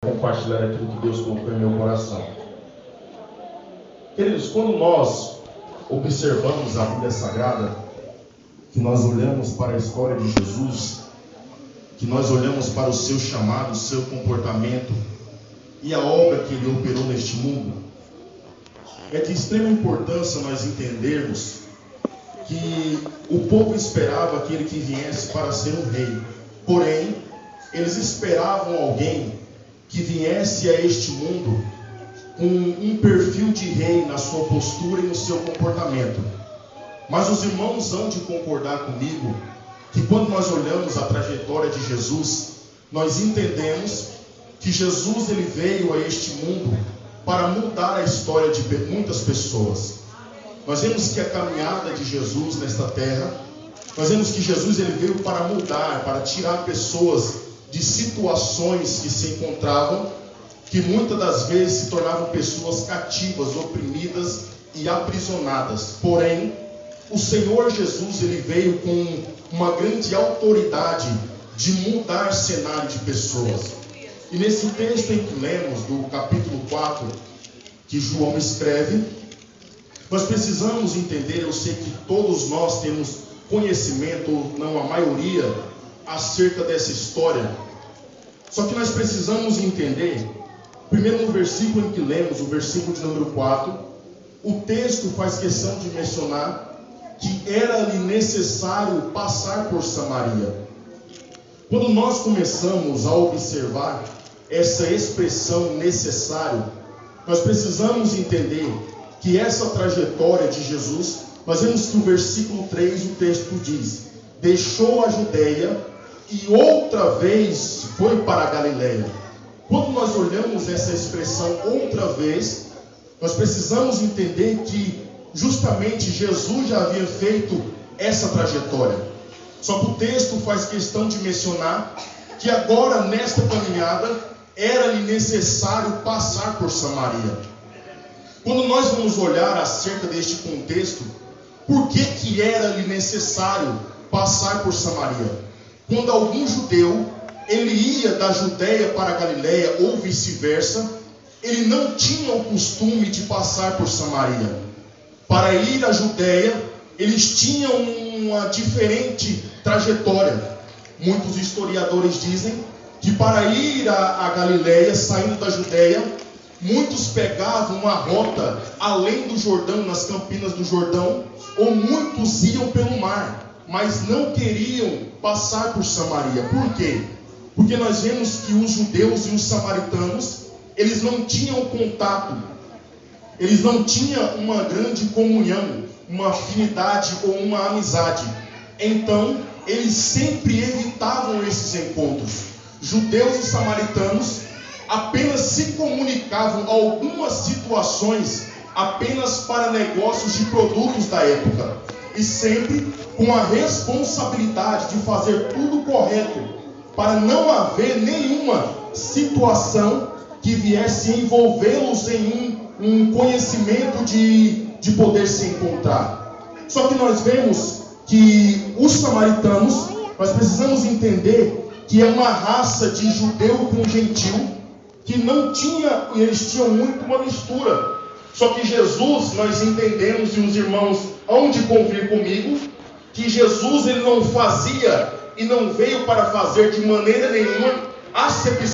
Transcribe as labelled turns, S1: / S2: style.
S1: Compartilhar aquilo que Deus colocou em meu coração. Queridos, quando nós observamos a Bíblia Sagrada, que nós olhamos para a história de Jesus, que nós olhamos para o seu chamado, o seu comportamento e a obra que ele operou neste mundo, é de extrema importância nós entendermos que o povo esperava aquele que viesse para ser um rei. Porém, eles esperavam alguém que viesse a este mundo com um perfil de rei na sua postura e no seu comportamento. Mas os irmãos hão de concordar comigo que quando nós olhamos a trajetória de Jesus, nós entendemos que Jesus ele veio a este mundo para mudar a história de muitas pessoas. Nós vemos que a caminhada de Jesus nesta terra, nós vemos que Jesus ele veio para mudar, para tirar pessoas de situações que se encontravam, que muitas das vezes se tornavam pessoas cativas, oprimidas e aprisionadas. Porém, o Senhor Jesus ele veio com uma grande autoridade de mudar cenário de pessoas. E nesse texto em que lemos, do capítulo 4, que João escreve, nós precisamos entender, eu sei que todos nós temos conhecimento, ou não a maioria, acerca dessa história. Só que nós precisamos entender, primeiro no versículo em que lemos, o versículo de número 4, o texto faz questão de mencionar que era-lhe necessário passar por Samaria. Quando nós começamos a observar essa expressão necessário, nós precisamos entender que essa trajetória de Jesus, nós vemos que o versículo 3, o texto diz: deixou a Judeia e outra vez foi para a Galileia. Quando nós olhamos essa expressão outra vez, nós precisamos entender que justamente Jesus já havia feito essa trajetória. Só que o texto faz questão de mencionar que agora nesta caminhada era-lhe necessário passar por Samaria. Quando nós vamos olhar acerca deste contexto, por que era-lhe necessário passar por Samaria? Quando algum judeu, ele ia da Judeia para a Galileia ou vice-versa, ele não tinha o costume de passar por Samaria. Para ir à Judeia, eles tinham uma diferente trajetória. Muitos historiadores dizem que para ir à Galileia, saindo da Judeia, muitos pegavam uma rota além do Jordão, nas campinas do Jordão, ou muitos iam pelo mar, mas não queriam passar por Samaria. Por quê? Porque nós vemos que os judeus e os samaritanos, eles não tinham contato, eles não tinham uma grande comunhão, uma afinidade ou uma amizade. Então, eles sempre evitavam esses encontros. Judeus e samaritanos apenas se comunicavam algumas situações apenas para negócios de produtos da época, e sempre com a responsabilidade de fazer tudo correto, para não haver nenhuma situação que viesse envolvê-los em um conhecimento de poder se encontrar. Só que nós vemos que os samaritanos, nós precisamos entender que é uma raça de judeu com gentil, que não tinha, e eles tinham muito uma mistura. Só que Jesus, nós entendemos, e os irmãos hão de convir comigo, que Jesus ele não fazia e não veio para fazer de maneira nenhuma acepção